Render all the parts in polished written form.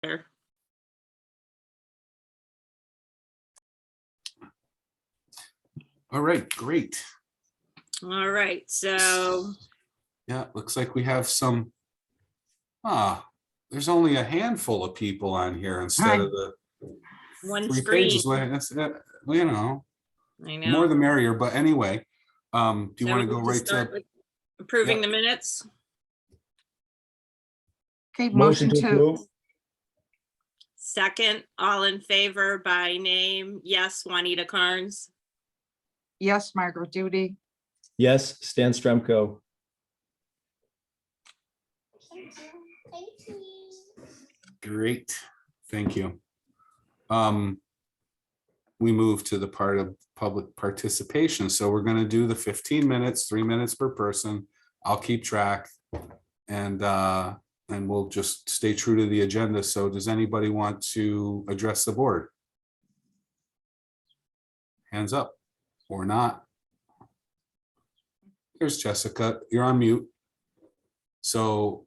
Chapter. All right, great. All right, so Yeah, looks like we have some, there's only a handful of people on here instead of the one 3 screen. pages. That's, you know, I more know. the merrier, but anyway, do you So want to we'll go just right start to? with approving Yep. the minutes? Okay, Motion to approve. Second, all in favor by name? Yes, Juanita Carnes. yes, Margaret Duty. Yes, Stan Stremko. Great, thank you. We move to the part of public participation. So we're going to do the 15 minutes, 3 minutes per person. I'll keep track and we'll just stay true to the agenda. So does anybody want to address the board? Hands up or not? Here's Jessica, you're on mute. So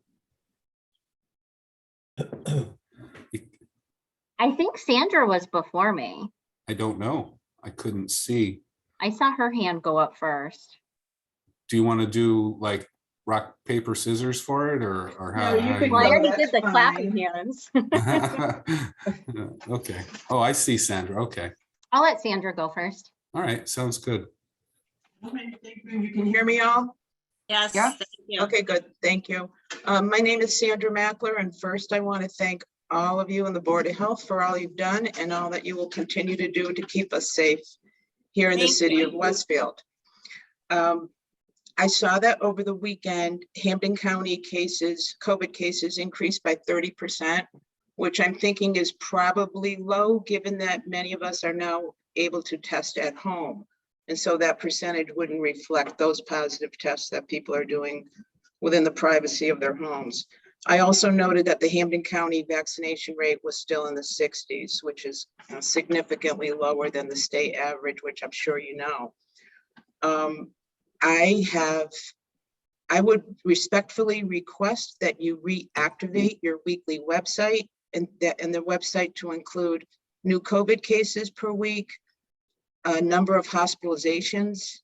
I think Sandra was before me. I don't know. I couldn't see. I saw her hand go up first. Do you want to do like rock, paper, scissors for it or how? No, you how can Well, I go. already that's did the clapping fine. hands. Okay. Oh, I see Sandra. Okay. I'll let Sandra go first. All right. Sounds good. Okay, thank you. You can hear me all? Yes, Yeah. thank you. Okay, good. Thank you. My name is Sandra Mackler, and first I want to thank all of you on the Board of Health for all you've done and all that you will continue to do to keep us safe here in the Thank city you. of Westfield. I saw that over the weekend, Hampden County cases, COVID cases increased by 30%, which I'm thinking is probably low, given that many of us are now able to test at home. And so that percentage wouldn't reflect those positive tests that people are doing within the privacy of their homes. I also noted that the Hampden County vaccination rate was still in the 60s, which is significantly lower than the state average, which I'm sure you know. I would respectfully request that you reactivate your weekly website and the website to include new COVID cases per week, a number of hospitalizations,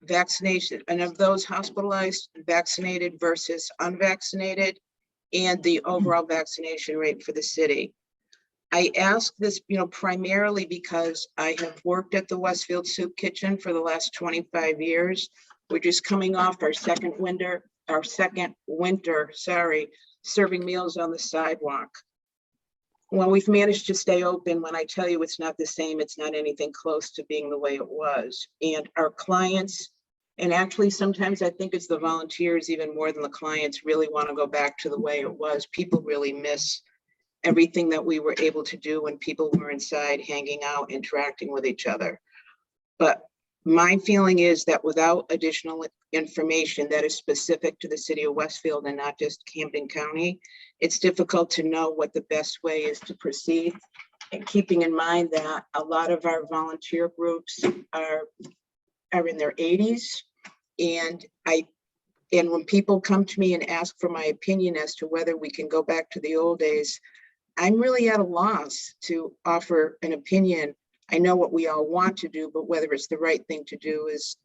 vaccination, and of those hospitalized, vaccinated versus unvaccinated, and the overall vaccination rate for the city. I ask this, primarily because I have worked at the Westfield Soup Kitchen for the last 25 years. We're just coming off our second winter, serving meals on the sidewalk. Well, we've managed to stay open. When I tell you it's not the same, it's not anything close to being the way it was. And our clients, and actually sometimes I think it's the volunteers even more than the clients, really want to go back to the way it was. People really miss everything that we were able to do when people were inside, hanging out, interacting with each other. But my feeling is that without additional information that is specific to the city of Westfield and not just Hampden County, it's difficult to know what the best way is to proceed. And keeping in mind that a lot of our volunteer groups are in their 80s. And when people come to me and ask for my opinion as to whether we can go back to the old days, I'm really at a loss to offer an opinion. I know what we all want to do, but whether it's the right thing to do is,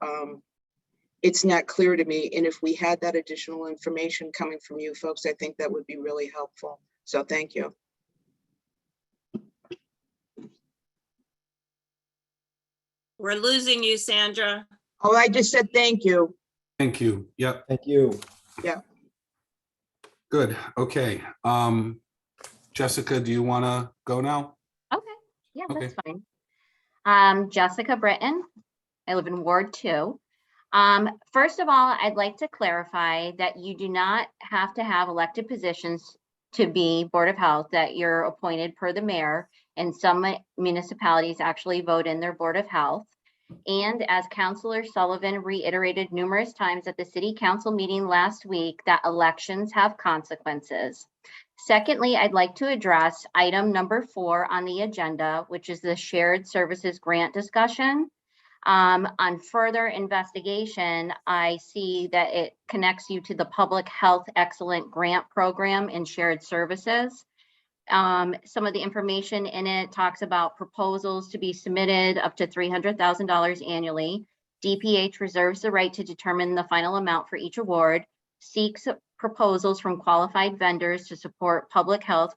it's not clear to me. And if we had that additional information coming from you folks, I think that would be really helpful. So thank you. We're losing you, Sandra. Oh, I just said thank you. Thank you. Yep. Thank you. Yeah. Good. Okay. Jessica, do you want to go now? Okay, yeah, Okay. that's fine. Jessica Britton. I live in Ward 2. First of all, I'd like to clarify that you do not have to have elected positions to be Board of Health, that you're appointed per the mayor, and some municipalities actually vote in their Board of Health. And as Councillor Sullivan reiterated numerous times at the City Council meeting last week, that elections have consequences. Secondly, I'd like to address item number 4 on the agenda, which is the shared services grant discussion. On further investigation, I see that it connects you to the Public Health Excellent Grant Program in shared services. Some of the information in it talks about proposals to be submitted up to $300,000 annually. DPH reserves the right to determine the final amount for each award, seeks proposals from qualified vendors to support public health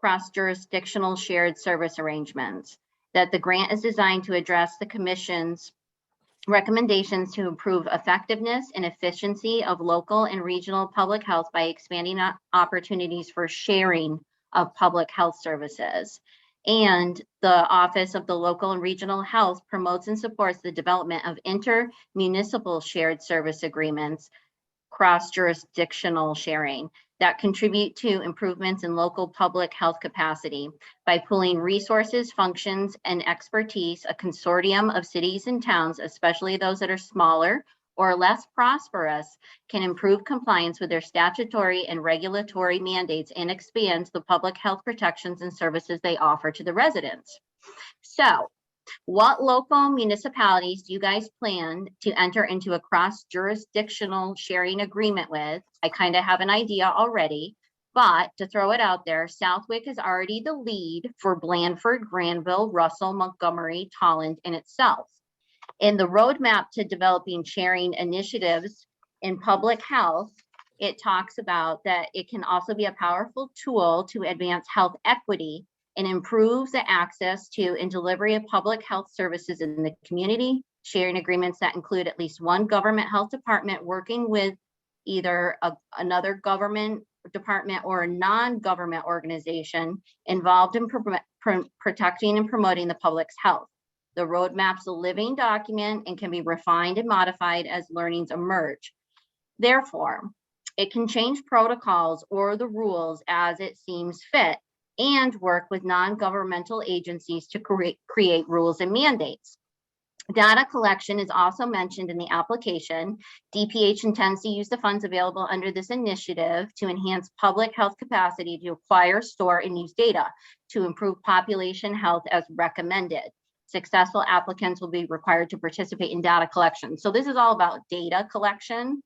cross-jurisdictional shared service arrangements. That the grant is designed to address the commission's recommendations to improve effectiveness and efficiency of local and regional public health by expanding opportunities for sharing of public health services. And the Office of the Local and Regional Health promotes and supports the development of inter-municipal shared service agreements, cross-jurisdictional sharing, that contribute to improvements in local public health capacity by pooling resources, functions, and expertise. A consortium of cities and towns, especially those that are smaller or less prosperous, can improve compliance with their statutory and regulatory mandates and expand the public health protections and services they offer to the residents. So, what local municipalities do you guys plan to enter into a cross-jurisdictional sharing agreement with? I kind of have an idea already, but to throw it out there, Southwick is already the lead for Blandford, Granville, Russell, Montgomery, Tolland, and itself. In the roadmap to developing sharing initiatives in public health, it talks about that it can also be a powerful tool to advance health equity and improve the access to and delivery of public health services in the community, sharing agreements that include at least one government health department working with either another government department or a non-government organization involved in protecting and promoting the public's health. The roadmap's a living document and can be refined and modified as learnings emerge. Therefore, it can change protocols or the rules as it seems fit and work with non-governmental agencies to create rules and mandates. Data collection is also mentioned in the application. DPH intends to use the funds available under this initiative to enhance public health capacity to acquire, store, and use data to improve population health as recommended. Successful applicants will be required to participate in data collection. So this is all about data collection.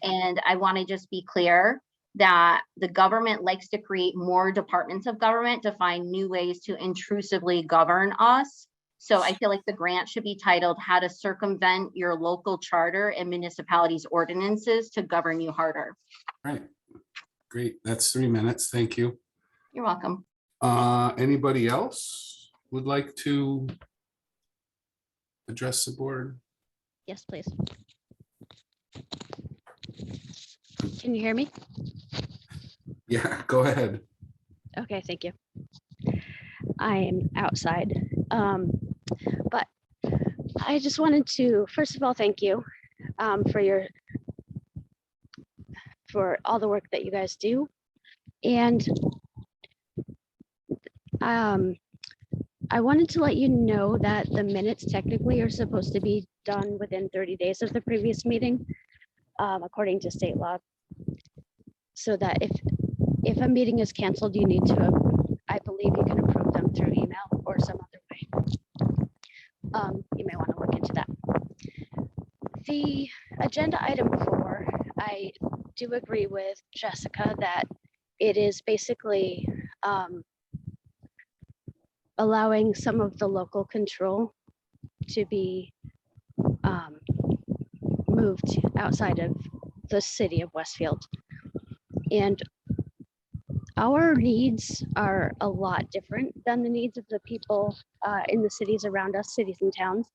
And I want to just be clear that the government likes to create more departments of government to find new ways to intrusively govern us. So I feel like the grant should be titled How to Circumvent Your Local Charter and Municipalities Ordinances to Govern You Harder. Right. Great. That's 3 minutes. Thank you. You're welcome. Anybody else would like to address the board? Yes, please. Can you hear me? Yeah, go ahead. Okay, thank you. I am outside. But I just wanted to, first of all, thank you for all the work that you guys do. And I wanted to let you know that the minutes technically are supposed to be done within 30 days of the previous meeting, according to state law. So that if a meeting is canceled, you need to, I believe you can approve them through email or some other way. You may want to look into that. The agenda item 4, I do agree with Jessica that it is basically allowing some of the local control to be moved outside of the city of Westfield. And our needs are a lot different than the needs of the people in the cities around us, cities and towns.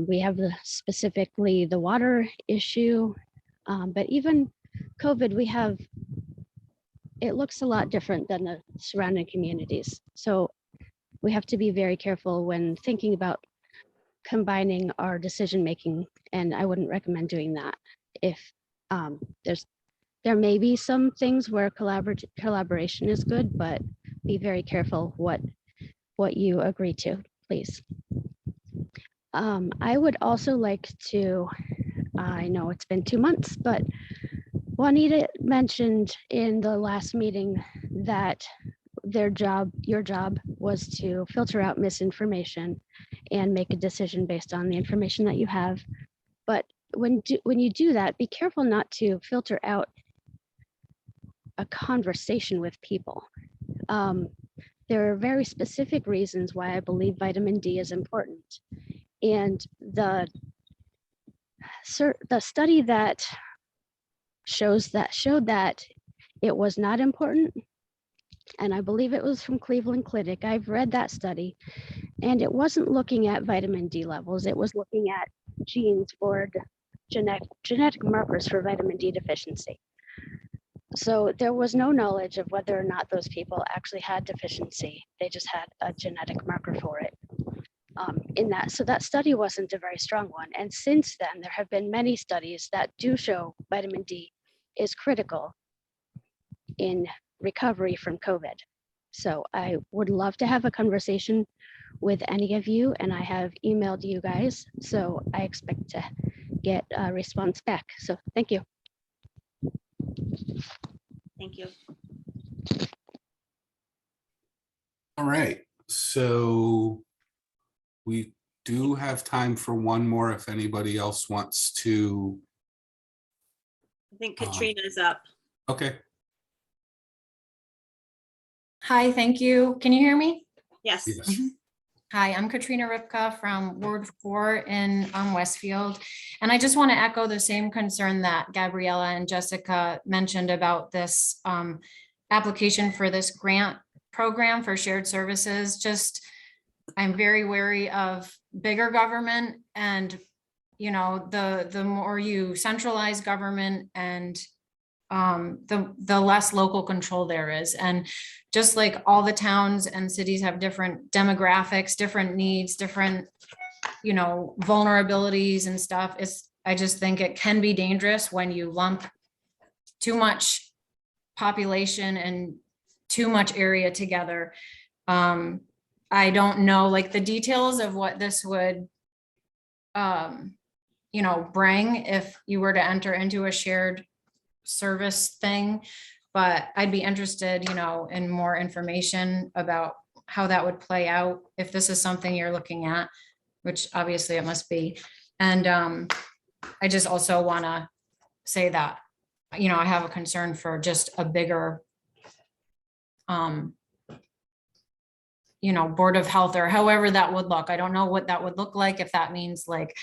We have specifically the water issue, but even COVID, it looks a lot different than the surrounding communities. So we have to be very careful when thinking about combining our decision-making, and I wouldn't recommend doing that. If there may be some things where collaboration is good, but be very careful what you agree to, please. I would also like to, I know it's been 2 months, but Juanita mentioned in the last meeting that your job was to filter out misinformation and make a decision based on the information that you have. But when you do that, be careful not to filter out a conversation with people. There are very specific reasons why I believe vitamin D is important. And the study that showed that it was not important, and I believe it was from Cleveland Clinic. I've read that study, and it wasn't looking at vitamin D levels. It was looking at genes for genetic markers for vitamin D deficiency. So there was no knowledge of whether or not those people actually had deficiency. They just had a genetic marker for it. In that, so that study wasn't a very strong one. And since then, there have been many studies that do show vitamin D is critical in recovery from COVID. So I would love to have a conversation with any of you, and I have emailed you guys. So I expect to get a response back. So thank you. Thank you. All right, so we do have time for one more if anybody else wants to. I think Katrina's up. Okay, Hi, thank you. Can you hear me? Yes. yes. Hi, I'm Katrina Ripka from Ward 4 in Westfield. And I just want to echo the same concern that Gabriella and Jessica mentioned about this application for this grant program for shared services. Just, I'm very wary of bigger government, and the more you centralize government and the less local control there is. And just like all the towns and cities have different demographics, different needs, different, vulnerabilities and stuff, I just think it can be dangerous when you lump too much population and too much area together. I don't know, like, the details of what this would bring if you were to enter into a shared service thing, but I'd be interested, in more information about how that would play out if this is something you're looking at, which obviously it must be. And I just also want to say that, I have a concern for just a bigger Board of Health, or however that would look. I don't know what that would look like, if that means like,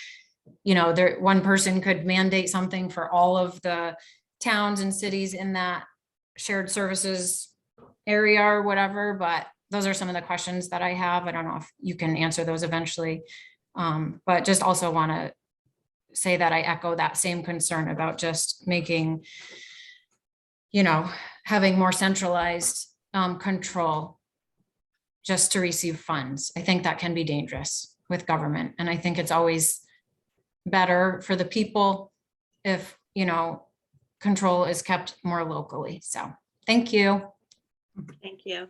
one person could mandate something for all of the towns and cities in that shared services area or whatever, but those are some of the questions that I have. I don't know if you can answer those eventually. But just also want to say that I echo that same concern about just making, having more centralized control just to receive funds. I think that can be dangerous with government. And I think it's always better for the people if, control is kept more locally. So thank you. Thank you.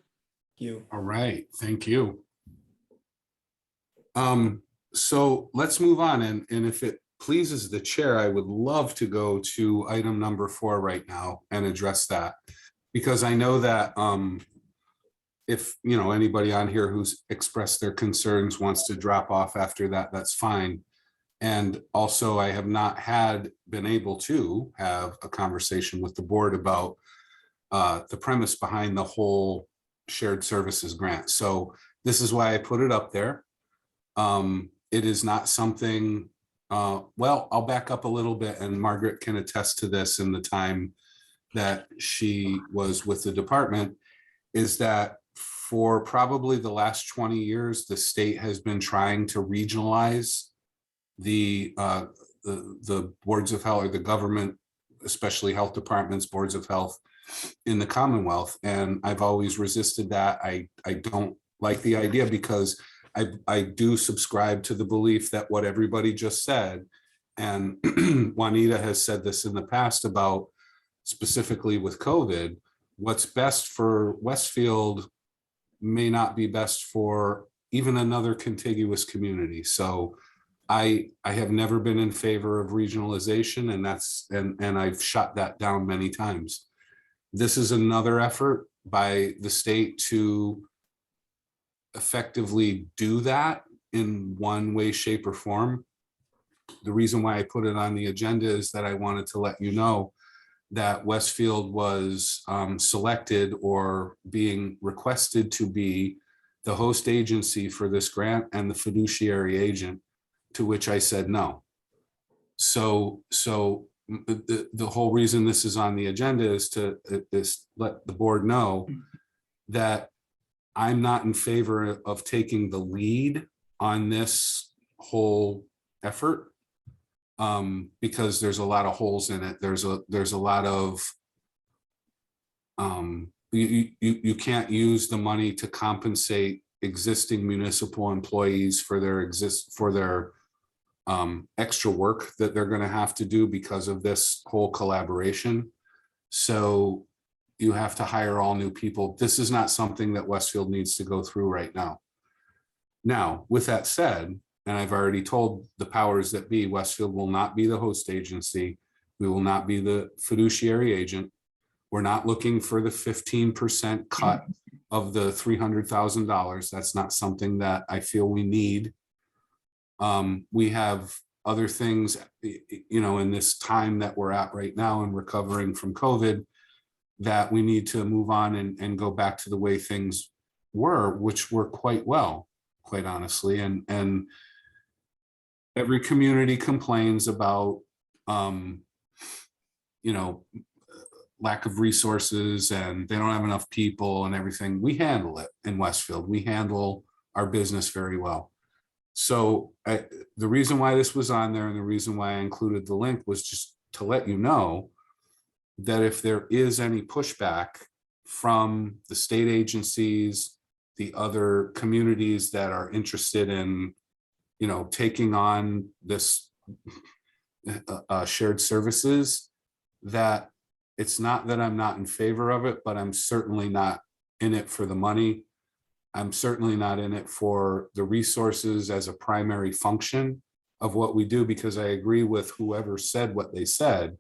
You. All right, thank you. So let's move on, and if it pleases the chair, I would love to go to item number 4 right now and address that, because I know that if anybody on here who's expressed their concerns wants to drop off after that, that's fine. And also, I have not been able to have a conversation with the board about the premise behind the whole shared services grant. So this is why I put it up there. It is not something, well, I'll back up a little bit, and Margaret can attest to this in the time that she was with the department, is that for probably the last 20 years, the state has been trying to regionalize the boards of health, or the government, especially health departments, boards of health in the Commonwealth. And I've always resisted that. I don't like the idea, because I do subscribe to the belief that what everybody just said, and Juanita has said this in the past about specifically with COVID, what's best for Westfield may not be best for even another contiguous community. So I have never been in favor of regionalization, and I've shot that down many times. This is another effort by the state to effectively do that in one way, shape, or form. The reason why I put it on the agenda is that I wanted to let you know that Westfield was selected or being requested to be the host agency for this grant and the fiduciary agent, to which I said no. So the whole reason this is on the agenda is to let the board know that I'm not in favor of taking the lead on this whole effort. Because there's a lot of holes in it. There's a lot of you can't use the money to compensate existing municipal employees for their extra work that they're going to have to do because of this whole collaboration. So you have to hire all new people. This is not something that Westfield needs to go through right now. Now, with that said, and I've already told the powers that be, Westfield will not be the host agency. We will not be the fiduciary agent. We're not looking for the 15% cut of the $300,000. That's not something that I feel we need. We have other things, you know, in this time that we're at right now and recovering from COVID, that we need to move on and go back to the way things were, which were quite well, quite honestly. And every community complains about, you know, lack of resources and they don't have enough people and everything. We handle it in Westfield. We handle our business very well. So the reason why this was on there and the reason why I included the link was just to let you know that if there is any pushback from the state agencies, the other communities that are interested in, you know, taking on this shared services, that it's not that I'm not in favor of it, but I'm certainly not in it for the money. I'm certainly not in it for the resources as a primary function of what we do, because I agree with whoever said what they said.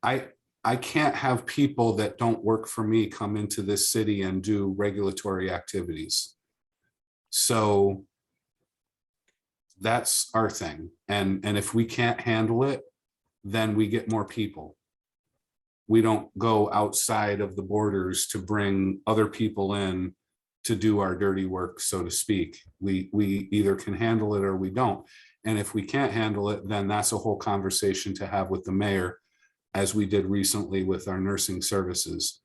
I can't have people that don't work for me come into this city and do regulatory activities. So that's our thing. And if we can't handle it, then we get more people. We don't go outside of the borders to bring other people in to do our dirty work, so to speak. We either can handle it or we don't. And if we can't handle it, then that's a whole conversation to have with the mayor, as we did recently with our nursing services.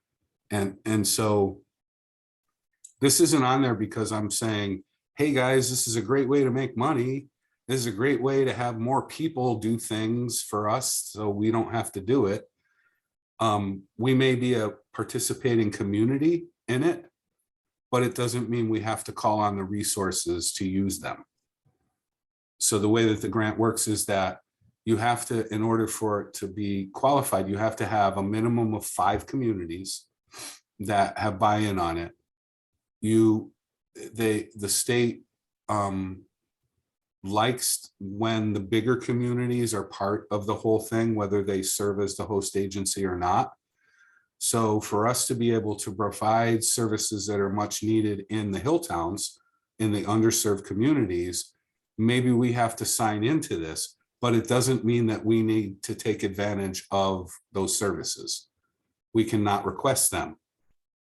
And so this isn't on there because I'm saying, hey guys, this is a great way to make money. This is a great way to have more people do things for us so we don't have to do it. We may be a participating community in it, but it doesn't mean we have to call on the resources to use them. So the way that the grant works is that you have to, in order for it to be qualified, you have to have a minimum of 5 communities that have buy-in on it. The state likes when the bigger communities are part of the whole thing, whether they serve as the host agency or not. So for us to be able to provide services that are much needed in the hill towns, in the underserved communities, maybe we have to sign into this, but it doesn't mean that we need to take advantage of those services. We cannot request them,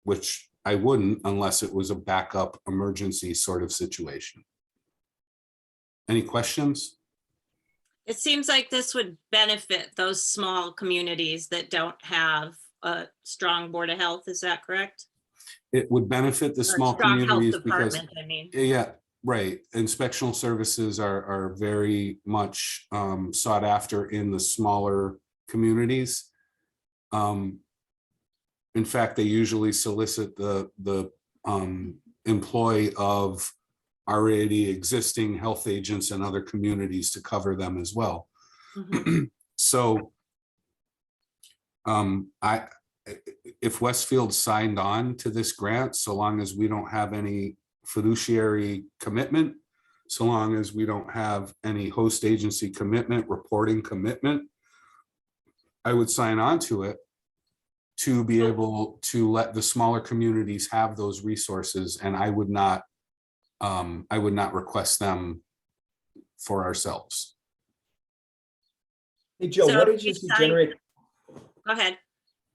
which I wouldn't unless it was a backup emergency sort of situation. Any questions? It seems like this would benefit those small communities that don't have a strong Board of Health. Is that correct? It would benefit the Or small strong health communities because, department, I mean. yeah, right. Inspectional services are very much sought after in the smaller communities. In fact, they usually solicit the employ of already existing health agents and other communities to cover them as well. Mhm. So if Westfield signed on to this grant, so long as we don't have any fiduciary commitment, so long as we don't have any host agency commitment, reporting commitment, I would sign on to it to be able to let the smaller communities have those resources. And I would not request them for ourselves. Hey, Joe, So what if we agency sign- generate? Go ahead.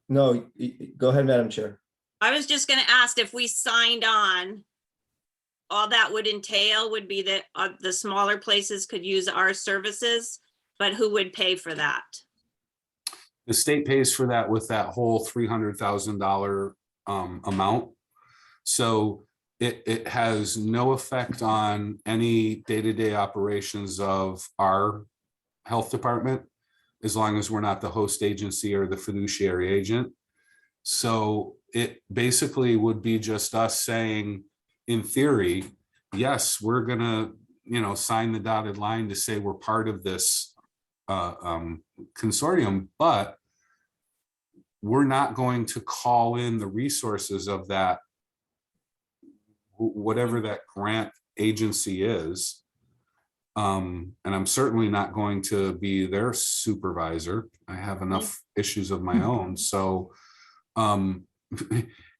No, go ahead, Madam Chair. I was just gonna ask if we signed on, all that would entail would be that the smaller places could use our services, but who would pay for that? The state pays for that with that whole $300,000 amount. So it has no effect on any day-to-day operations of our health department, as long as we're not the host agency or the fiduciary agent. So it basically would be just us saying, in theory, yes, we're gonna, sign the dotted line to say we're part of this consortium, but we're not going to call in the resources of that, whatever that grant agency is. And I'm certainly not going to be their supervisor. I have enough issues of my own. So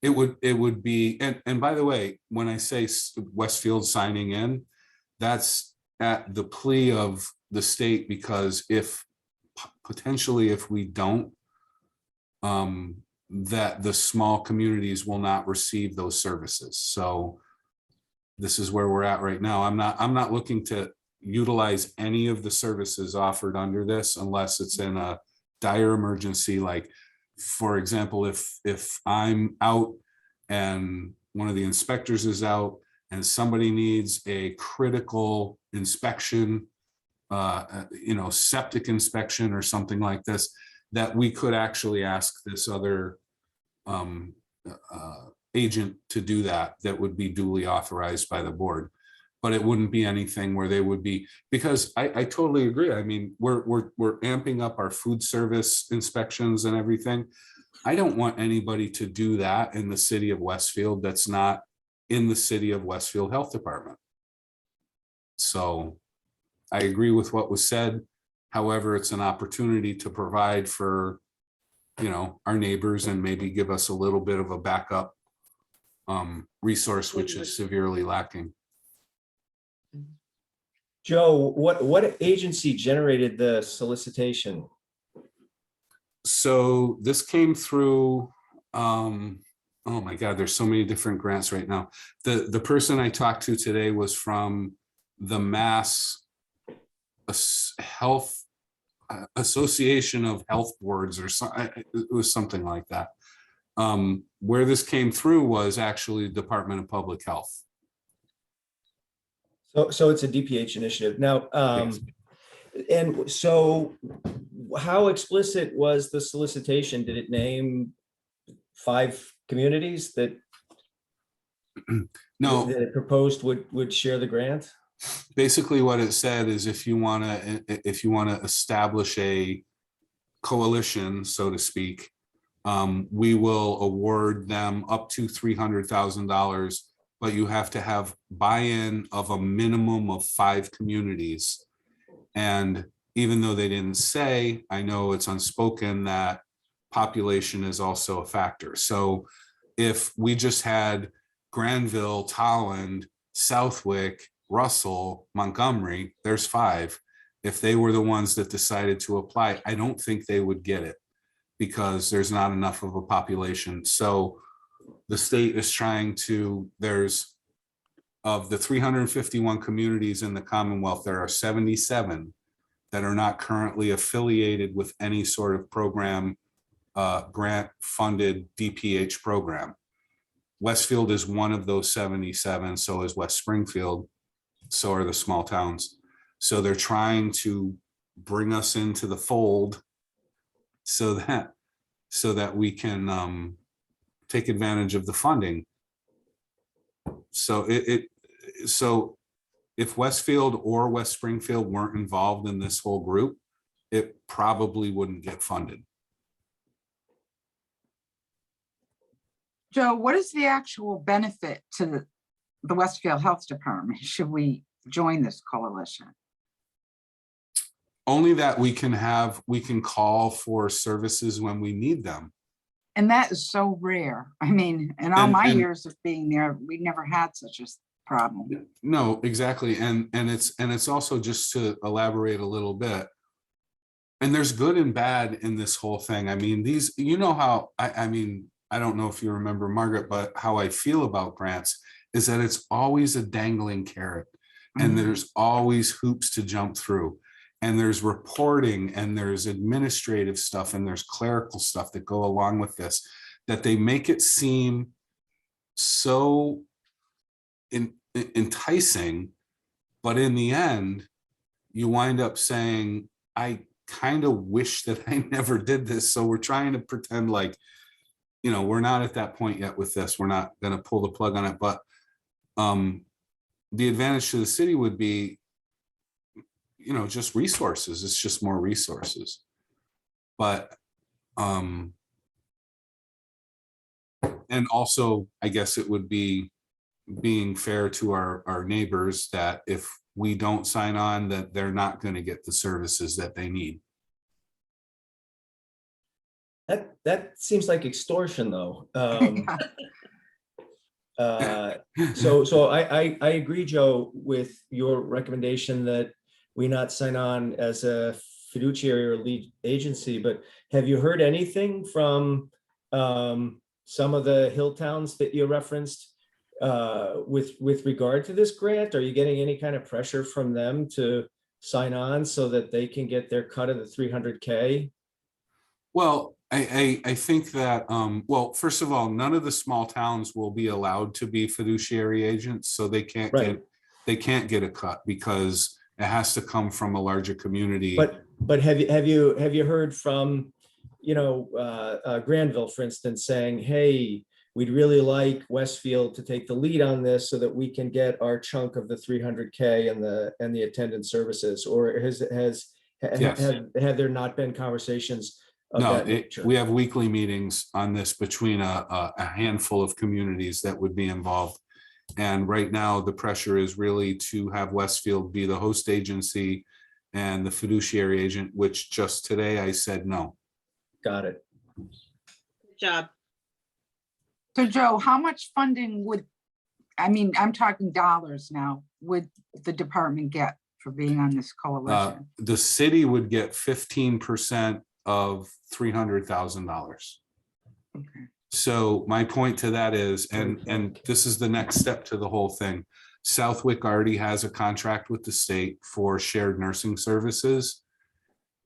it would be, and by the way, when I say Westfield signing in, that's at the plea of the state, because if potentially if we don't, that the small communities will not receive those services. So this is where we're at right now. I'm not looking to utilize any of the services offered under this unless it's in a dire emergency. Like, for example, if I'm out and one of the inspectors is out and somebody needs a critical inspection, septic inspection or something like this, that we could actually ask this other agent to do that would be duly authorized by the board. But it wouldn't be anything where they would be, because I totally agree. I mean, we're amping up our food service inspections and everything. I don't want anybody to do that in the city of Westfield that's not in the city of Westfield Health Department. So I agree with what was said. However, it's an opportunity to provide for, our neighbors and maybe give us a little bit of a backup resource, which is severely lacking. Joe, what agency generated the solicitation? So this came through, oh my God, there's so many different grants right now. The person I talked to today was from the Mass Health Association of Health Boards, or something. It was something like that. Where this came through was actually Department of Public Health. So it's a DPH initiative now. Yes. And so how explicit was the solicitation? Did it name 5 communities that No, that it proposed would share the grant? basically what it said is if you want to establish a coalition, so to speak, we will award them up to $300,000, but you have to have buy-in of a minimum of 5 communities. And even though they didn't say, I know it's unspoken that population is also a factor. So if we just had Granville, Tolland, Southwick, Russell, Montgomery, there's 5. If they were the ones that decided to apply, I don't think they would get it because there's not enough of a population. So the state is trying to, there's, of the 351 communities in the Commonwealth, there are 77 that are not currently affiliated with any sort of program, grant funded DPH program. Westfield is one of those 77, so is West Springfield, so are the small towns. So they're trying to bring us into the fold so that we can take advantage of the funding. So so if Westfield or West Springfield weren't involved in this whole group, it probably wouldn't get funded. Joe, what is the actual benefit to the Westfield Health Department? Should we join this coalition? Only that we can call for services when we need them. And that is so rare. I mean, in all And- my and- years of being there, we never had such a problem. No, exactly. And it's also, just to elaborate a little bit, and there's good and bad in this whole thing. I mean, these, you know how, I mean, I don't know if you remember, Margaret, but how I feel about grants is that it's always a dangling carrot, and there's always hoops to jump through. And there's reporting, and there's administrative stuff, and there's clerical stuff that go along with this, that they make it seem so enticing, but in the end, you wind up saying, I kind of wish that I never did this. So we're trying to pretend like, you know, we're not at that point yet with this. We're not going to pull the plug on it, but the advantage to the city would be, you know, just resources. It's just more resources. But and also, I guess it would be being fair to our neighbors that if we don't sign on, that they're not going to get the services that they need. That seems like extortion, though. So I agree, Joe, with your recommendation that we not sign on as a fiduciary or lead agency, but have you heard anything from some of the hill towns that you referenced with regard to this grant? Are you getting any kind of pressure from them to sign on so that they can get their cut of the 300K? Well, I think that, well, first of all, none of the small towns will be allowed to be fiduciary agents, so they can't Right. get a cut because it has to come from a larger community. But have you heard from, you know, Granville, for instance, saying, hey, we'd really like Westfield to take the lead on this so that we can get our chunk of the 300K and the attendant services? Or have there not been conversations of No, that nature? we have weekly meetings on this between a handful of communities that would be involved. And right now, the pressure is really to have Westfield be the host agency and the fiduciary agent, which just today I said no. Got it. Good job. So Joe, how much funding would, I mean, I'm talking dollars now, would the department get for being on this coalition? The city would get 15% of $300,000. Okay. So my point to that is, and this is the next step to the whole thing. Southwick already has a contract with the state for shared nursing services.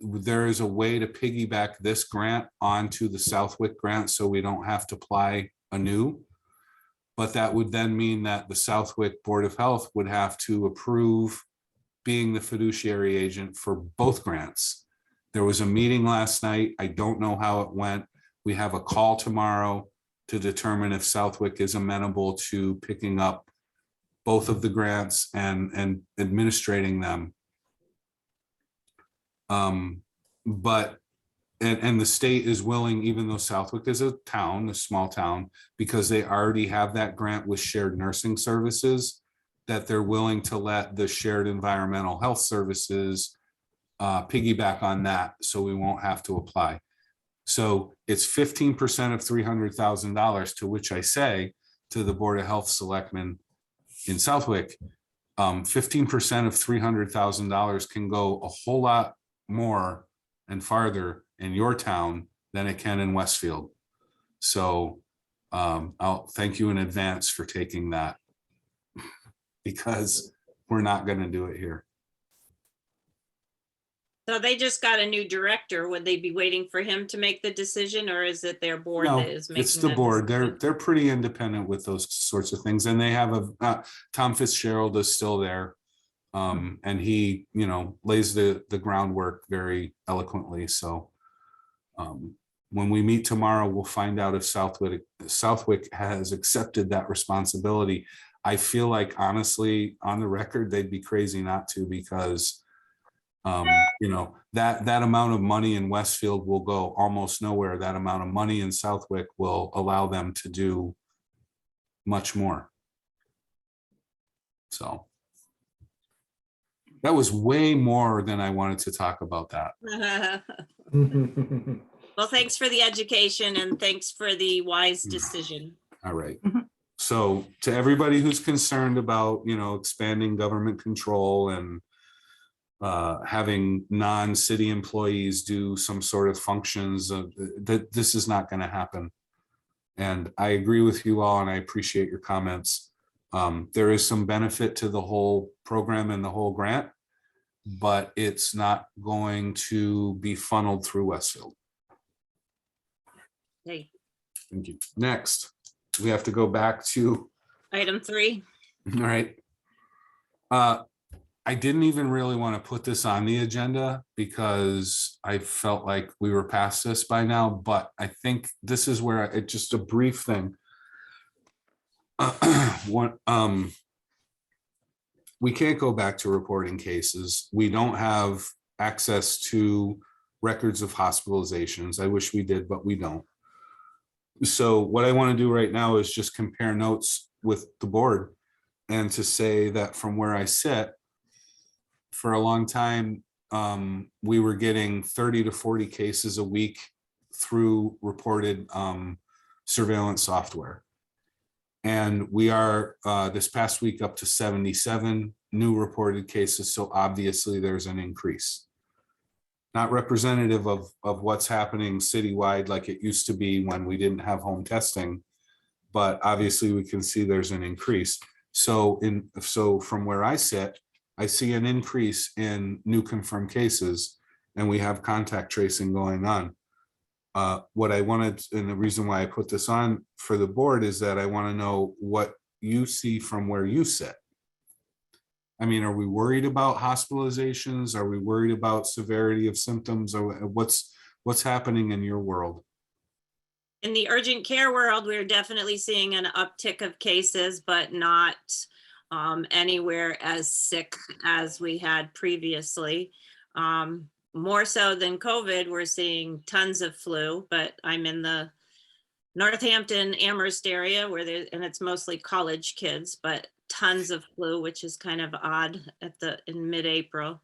There is a way to piggyback this grant onto the Southwick grant so we don't have to apply anew. But that would then mean that the Southwick Board of Health would have to approve being the fiduciary agent for both grants. There was a meeting last night. I don't know how it went. We have a call tomorrow to determine if Southwick is amenable to picking up both of the grants and administrating them. But the state is willing, even though Southwick is a town, a small town, because they already have that grant with shared nursing services, that they're willing to let the shared environmental health services piggyback on that, so we won't have to apply. So it's 15% of $300,000, to which I say to the Board of Health Selectmen in Southwick, 15% of $300,000 can go a whole lot more and farther in your town than it can in Westfield. So I'll thank you in advance for taking that, because we're not going to do it here. So they just got a new director. Would they be waiting for him to make the decision, or is it their board No, that is making? it's the that board. decision? They're pretty independent with those sorts of things, and they have a Tom Fitzgerald is still there, and he, you know, lays the groundwork very eloquently. So when we meet tomorrow, we'll find out if Southwick has accepted that responsibility. I feel like, honestly, on the record, they'd be crazy not to, because you know, that amount of money in Westfield will go almost nowhere. That amount of money in Southwick will allow them to do much more. So that was way more than I wanted to talk about that. Well, thanks for the education and thanks for the wise decision. All right. Mhm. So to everybody who's concerned about, you know, expanding government control and having non-city employees do some sort of functions that this is not going to happen. And I agree with you all, and I appreciate your comments. There is some benefit to the whole program and the whole grant, but it's not going to be funneled through Westfield. Okay, Thank you. Next, we have to go back to, item 3. all right. I didn't even really want to put this on the agenda because I felt like we were past this by now, but I think this is where it's just a brief thing. We can't go back to reporting cases. We don't have access to records of hospitalizations. I wish we did, but we don't. So what I want to do right now is just compare notes with the board and to say that from where I sit, for a long time, we were getting 30 to 40 cases a week through reported surveillance software. And we are this past week up to 77 new reported cases. So obviously there's an increase. Not representative of what's happening citywide like it used to be when we didn't have home testing, but obviously we can see there's an increase. So from where I sit, I see an increase in new confirmed cases, and we have contact tracing going on. What I wanted, and the reason why I put this on for the board is that I want to know what you see from where you sit. I mean, are we worried about hospitalizations? Are we worried about severity of symptoms? Or what's happening in your world? In the urgent care world, we're definitely seeing an uptick of cases, but not anywhere as sick as we had previously. More so than COVID, we're seeing tons of flu, but I'm in the Northampton, Amherst area and it's mostly college kids, but tons of flu, which is kind of odd in mid-April.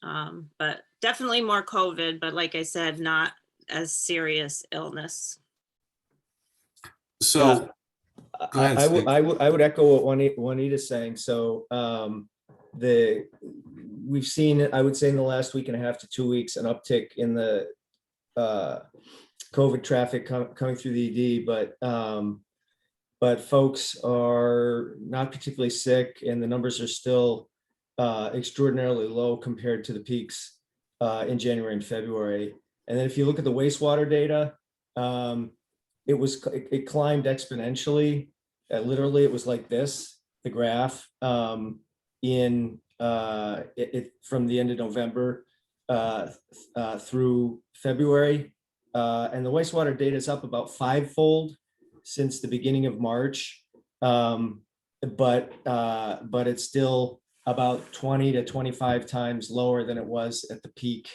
But definitely more COVID, but like I said, not as serious illness. So go ahead, Steve. I would echo what Juanita's saying. So we've seen, I would say in the last week and a half to 2 weeks, an uptick in the COVID traffic coming through the ED, but folks are not particularly sick, and the numbers are still extraordinarily low compared to the peaks in January and February. And then if you look at the wastewater data, it climbed exponentially. Literally, it was like this, the graph, from the end of November through February. And the wastewater data is up about 5-fold since the beginning of March. But it's still about 20 to 25 times lower than it was at the peak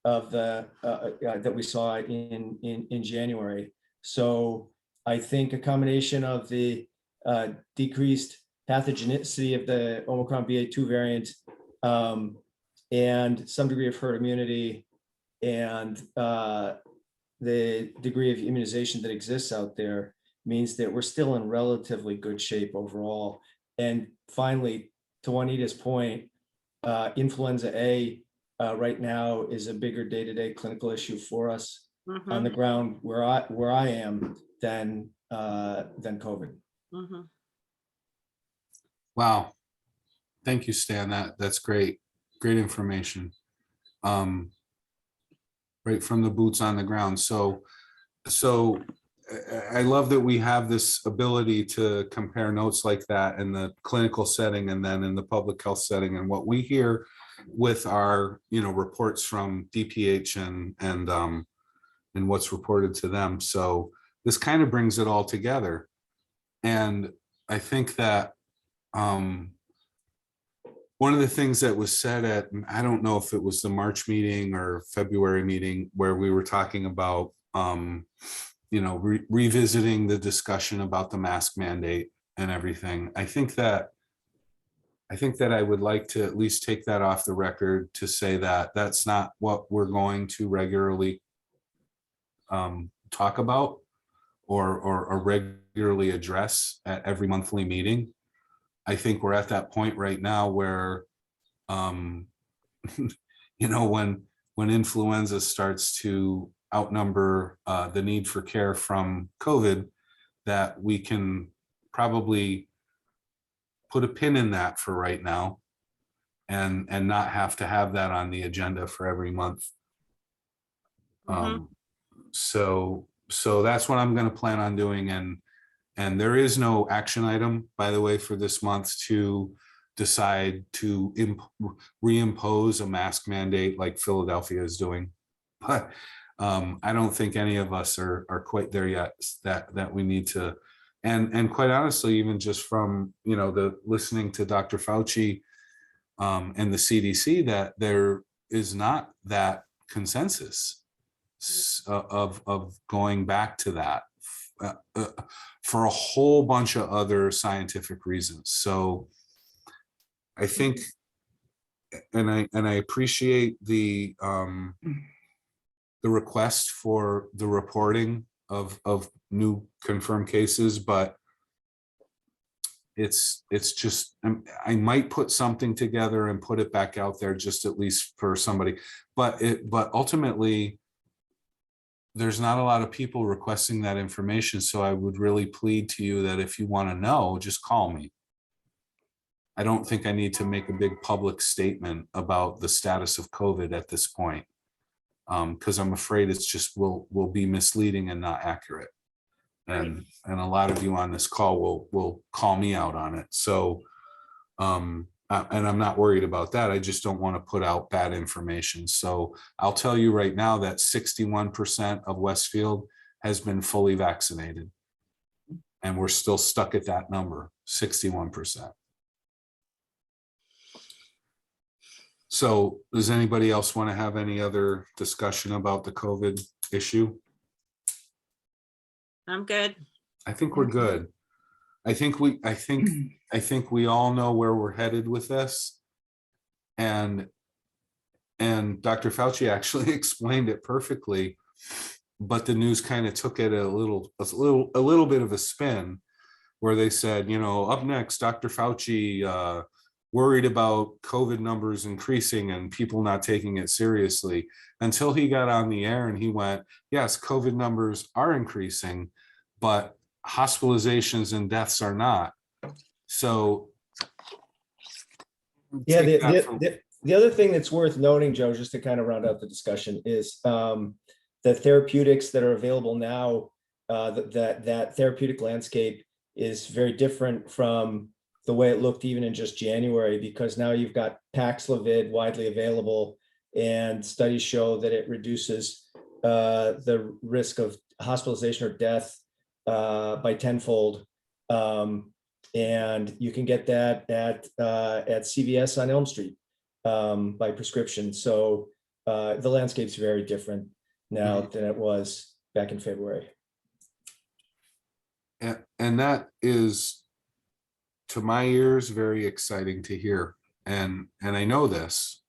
of that we saw in January. So I think a combination of the decreased pathogenicity of the Omicron BA.2 variant and some degree of herd immunity and the degree of immunization that exists out there means that we're still in relatively good shape overall. And finally, to Juanita's point, influenza A right now is a bigger day-to-day clinical issue for us on the ground where I am than COVID. Wow. Thank you, Stan. That's great. Great information. Right from the boots on the ground. So I love that we have this ability to compare notes like that in the clinical setting and then in the public health setting, and what we hear with our, reports from DPH and what's reported to them. So this kind of brings it all together. And I think that one of the things that was said at, I don't know if it was the March meeting or February meeting, where we were talking about, revisiting the discussion about the mask mandate and everything. I think that I would like to at least take that off the record to say that that's not what we're going to regularly talk about or regularly address at every monthly meeting. I think we're at that point right now where you know, when influenza starts to outnumber the need for care from COVID, that we can probably put a pin in that for right now and not have to have that on the agenda for every month. Mhm. So that's what I'm going to plan on doing. And there is no action item, by the way, for this month to decide to reimpose a mask mandate like Philadelphia is doing. But I don't think any of us are quite there yet, that we need to. And quite honestly, even just from, you know, the listening to Dr. Fauci and the CDC, that there is not that consensus of going back to that for a whole bunch of other scientific reasons. So I think, and I appreciate the request for the reporting of new confirmed cases, but it's just, I might put something together and put it back out there, just at least for somebody, but ultimately there's not a lot of people requesting that information. So I would really plead to you that if you want to know, just call me. I don't think I need to make a big public statement about the status of COVID at this point, because I'm afraid it's just will be misleading and not accurate. And a lot of you on this call will call me out on it. So, and I'm not worried about that. I just don't want to put out bad information. So I'll tell you right now that 61% of Westfield has been fully vaccinated. And we're still stuck at that number, 61%. So does anybody else want to have any other discussion about the COVID issue? I'm good. I think we're good. I think we all know where we're headed with this. And Dr. Fauci actually explained it perfectly, but the news kind of took it a little bit of a spin, where they said, you know, up next, Dr. Fauci worried about COVID numbers increasing and people not taking it seriously, until he got on the air and he went, yes, COVID numbers are increasing, but hospitalizations and deaths are not. So Yeah, the other thing that's worth noting, Joe, just to kind of round out the discussion, is the therapeutics that are available now, that therapeutic landscape is very different from the way it looked even in just January, because now you've got Paxlovid widely available, and studies show that it reduces the risk of hospitalization or death by tenfold. And you can get that at CVS on Elm Street by prescription. So the landscape's very different now than it was back in February. And that is, to my ears, very exciting to hear. And I know this,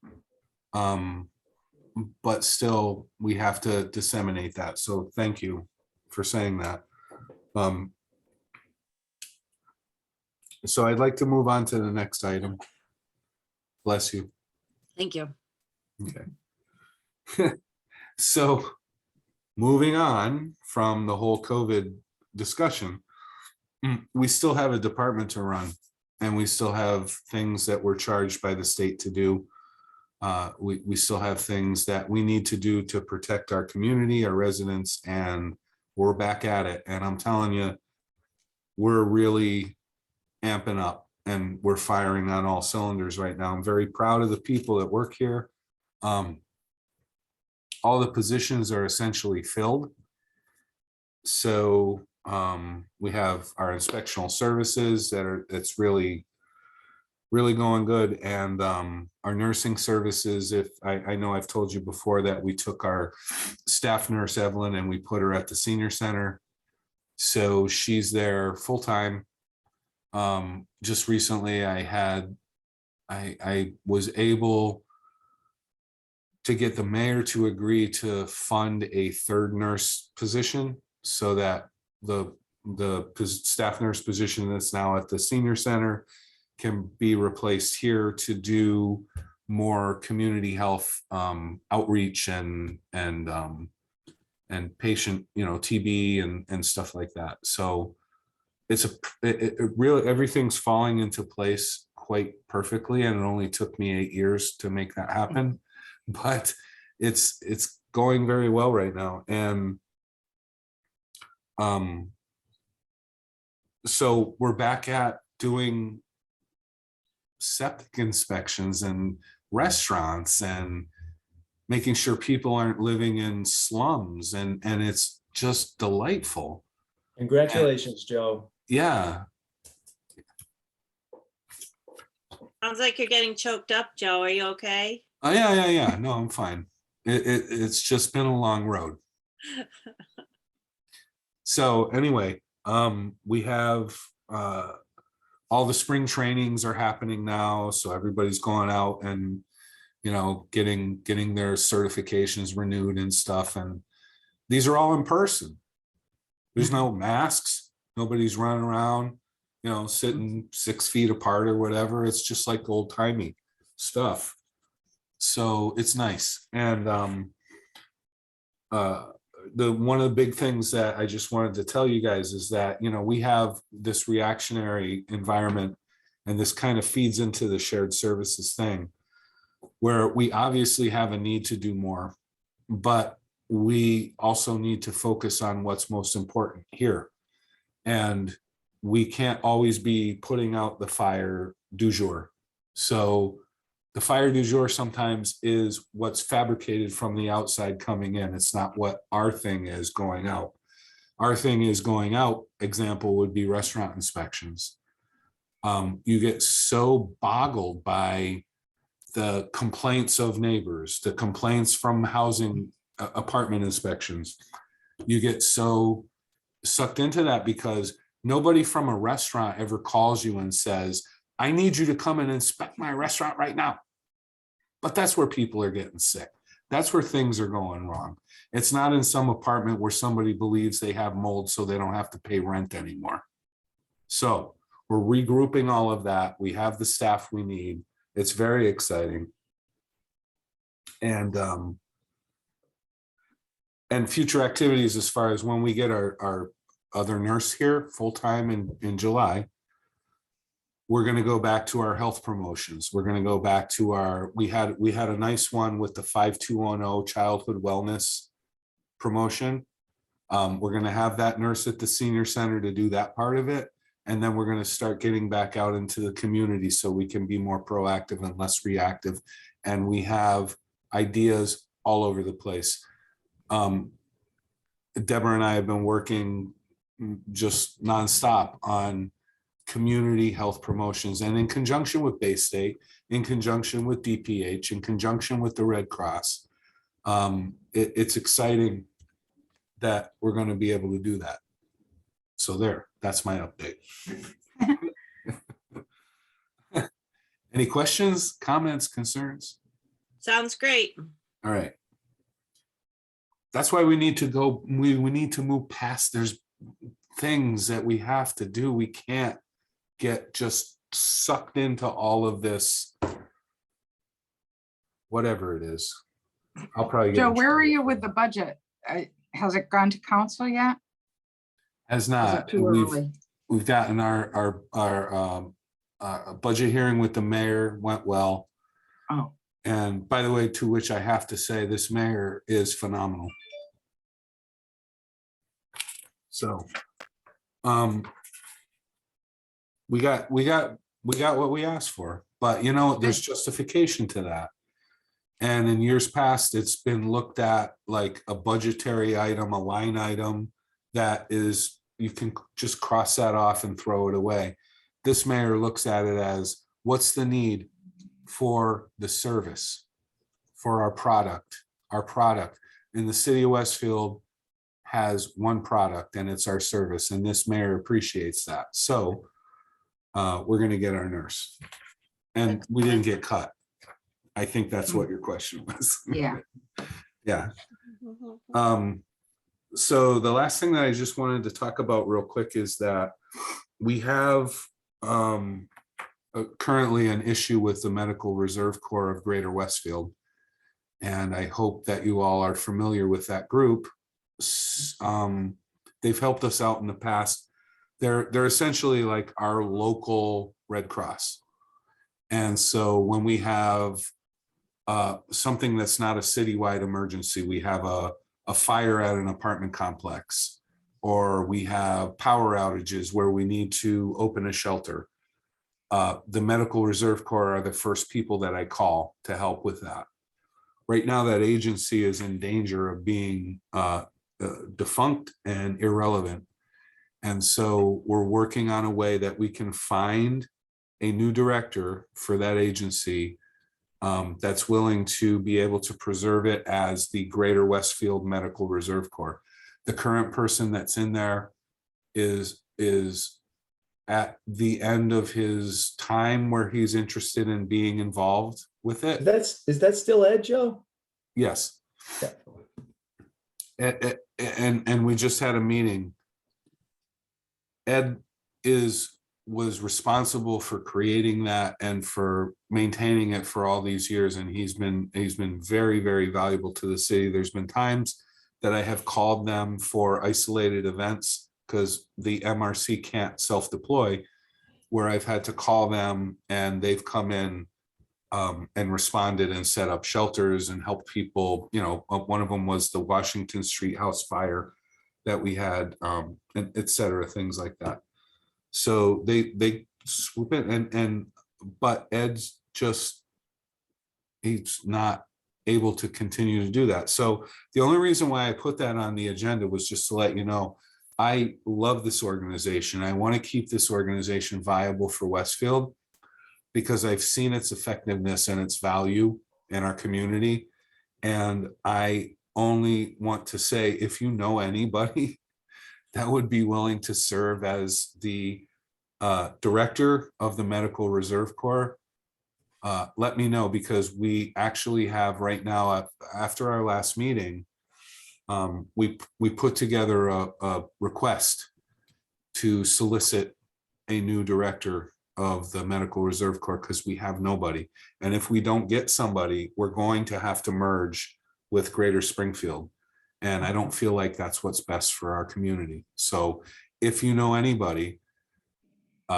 but still we have to disseminate that. So thank you for saying that. So I'd like to move on to the next item. Bless you. Thank you. Okay. So moving on from the whole COVID discussion, we still have a department to run, and we still have things that we're charged by the state to do. We still have things that we need to do to protect our community, our residents, and we're back at it. And I'm telling you, we're really amping up and we're firing on all cylinders right now. I'm very proud of the people that work here. All the positions are essentially filled. So we have our inspectional services that's really going good, and our nursing services. If I know I've told you before that we took our staff nurse Evelyn and we put her at the senior center, so she's there full time. Just recently I was able to get the mayor to agree to fund a third nurse position, so that the staff nurse position that's now at the senior center can be replaced here to do more community health outreach and patient, TB and stuff like that. So it's it really, everything's falling into place quite perfectly, and it only took me 8 years to make that happen, but it's going very well right now. And so we're back at doing septic inspections and restaurants and making sure people aren't living in slums, and it's just delightful. Congratulations, Joe. Yeah. Sounds like you're getting choked up, Joe. Are you okay? Oh, yeah. No, I'm fine. It's just been a long road. So anyway, we have all the spring trainings are happening now. So everybody's going out and, getting their certifications renewed and stuff. And these are all in person. There's no masks. Nobody's running around, sitting 6 feet apart or whatever. It's just like old timey stuff. So it's nice. And one of the big things that I just wanted to tell you guys is that, we have this reactionary environment, and this kind of feeds into the shared services thing, where we obviously have a need to do more, but we also need to focus on what's most important here. And we can't always be putting out the fire du jour. So the fire du jour sometimes is what's fabricated from the outside coming in. It's not what our thing is going out. Our thing is going out, example would be restaurant inspections. You get so boggled by the complaints of neighbors, the complaints from housing apartment inspections. You get so sucked into that because nobody from a restaurant ever calls you and says, I need you to come and inspect my restaurant right now. But that's where people are getting sick. That's where things are going wrong. It's not in some apartment where somebody believes they have mold so they don't have to pay rent anymore. So we're regrouping all of that. We have the staff we need. It's very exciting. And future activities, as far as when we get our other nurse here full-time in July, we're going to go back to our health promotions. We're going to go back to we had a nice one with the 5210 childhood wellness promotion. We're going to have that nurse at the senior center to do that part of it. And then we're going to start getting back out into the community so we can be more proactive and less reactive. And we have ideas all over the place. Deborah and I have been working just nonstop on community health promotions, and in conjunction with Bay State, in conjunction with DPH, in conjunction with the Red Cross. It's exciting that we're going to be able to do that. So that's my update. Any questions, comments, concerns? Sounds great. All right. That's why we need to go, we need to move past, there's things that we have to do. We can't get just sucked into all of this, whatever it is. I'll probably get. Joe, where are you with the budget? Has it gone to council yet? Has Is it not. too early? We've gotten our budget hearing with the mayor went well. Oh, And by the way, to which I have to say, this mayor is phenomenal. So, we got what we asked for, but there's justification to that. And in years past, it's been looked at like a budgetary item, a line item that is, you can just cross that off and throw it away. This mayor looks at it as, what's the need for the service, for our product? Our product in the city of Westfield has one product, and it's our service. And this mayor appreciates that. So we're going to get our nurse, and we didn't get cut. I think that's what your question was. yeah. Yeah. So the last thing that I just wanted to talk about real quick is that we have currently an issue with the Medical Reserve Corps of Greater Westfield. And I hope that you all are familiar with that group. They've helped us out in the past. They're essentially like our local Red Cross. And so when we have something that's not a citywide emergency, we have a fire at an apartment complex, or we have power outages where we need to open a shelter. The Medical Reserve Corps are the first people that I call to help with that. Right now, that agency is in danger of being defunct and irrelevant. And so we're working on a way that we can find a new director for that agency that's willing to be able to preserve it as the Greater Westfield Medical Reserve Corps. The current person that's in there is at the end of his time where he's interested in being involved with it. Is that still Ed, Joe? Yes. Yeah. And we just had a meeting. Ed was responsible for creating that and for maintaining it for all these years, and he's been very, very valuable to the city. There's been times that I have called them for isolated events because the MRC can't self-deploy, where I've had to call them and they've come in and responded and set up shelters and helped people. You know, one of them was the Washington Street house fire that we had, and et cetera, things like that. So they swoop in but Ed's just, he's not able to continue to do that. So the only reason why I put that on the agenda was just to let you know, I love this organization. I want to keep this organization viable for Westfield because I've seen its effectiveness and its value in our community. And I only want to say, if you know anybody that would be willing to serve as the director of the Medical Reserve Corps, let me know, because we actually have right now, after our last meeting, we put together a request to solicit a new director of the Medical Reserve Corps because we have nobody. And if we don't get somebody, we're going to have to merge with Greater Springfield. And I don't feel like that's what's best for our community. So if you know anybody,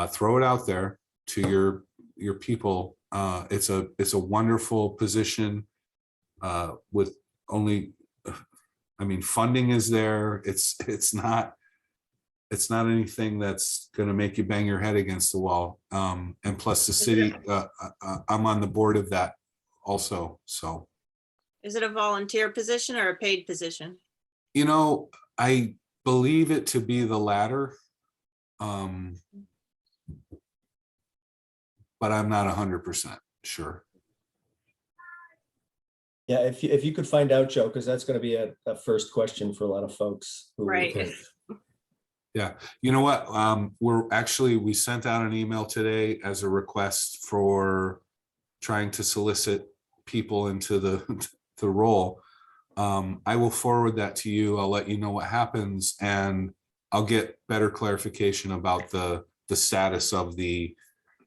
throw it out there to your people. It's a wonderful position with only, I mean, funding is there. It's not anything that's going to make you bang your head against the wall. And plus the city, I'm on the board of that also. So. Is it a volunteer position or a paid position? You know, I believe it to be the latter. But I'm not 100% sure. Yeah, if you could find out, Joe, because that's going to be a first question for a lot of folks. Right. Yeah, you know what? We sent out an email today as a request for trying to solicit people into the role. I will forward that to you. I'll let you know what happens, and I'll get better clarification about the status of the,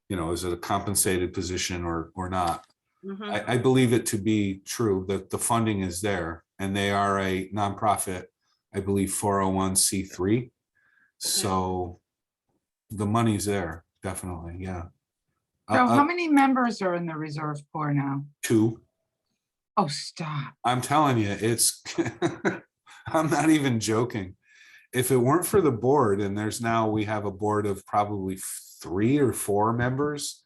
is it a compensated position or not? Mm-hmm. I believe it to be true that the funding is there, and they are a nonprofit, I believe 401c3. So the money's there, definitely. Yeah. So how many members are in the Reserve Corps now? 2. Oh, stop. I'm telling you, it's, I'm not even joking. If it weren't for the board, and we have a board of probably 3 or 4 members.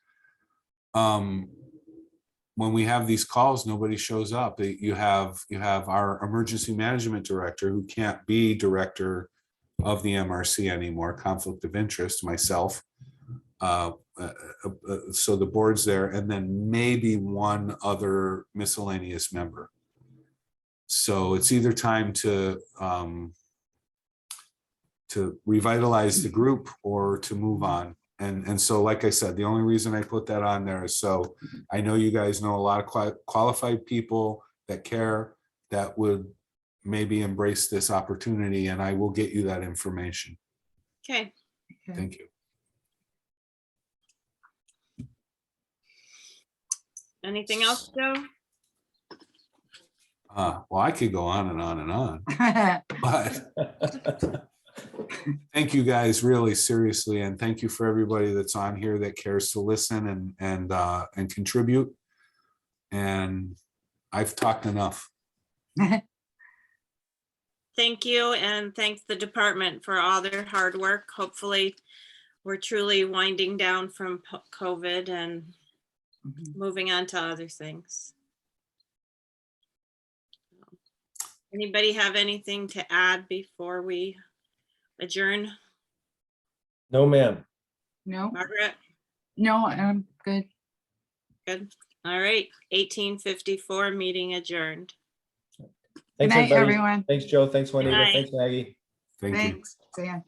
When we have these calls, nobody shows up. You have our emergency management director, who can't be director of the MRC anymore, conflict of interest, myself. So the board's there, and then maybe one other miscellaneous member. So it's either time to revitalize the group or to move on. And so, like I said, the only reason I put that on there is so I know you guys know a lot of qualified people that care, that would maybe embrace this opportunity, and I will get you that information. Okay. Thank you. Anything else, Joe? Well, I could go on and on and on, but thank you guys really seriously. And thank you for everybody that's on here that cares to listen and contribute. And I've talked enough. Thank you, and thanks the department for all their hard work. Hopefully, we're truly winding down from COVID and moving on to other things. Anybody have anything to add before we adjourn? No, ma'am. No, Margaret? no, I'm good. Good. All right, 18:54, meeting adjourned. Good Thanks, night, everybody. everyone. Thanks, Joe. Thanks, Juanita. night. Thanks, Maggie. Thank you. Thanks, Dan.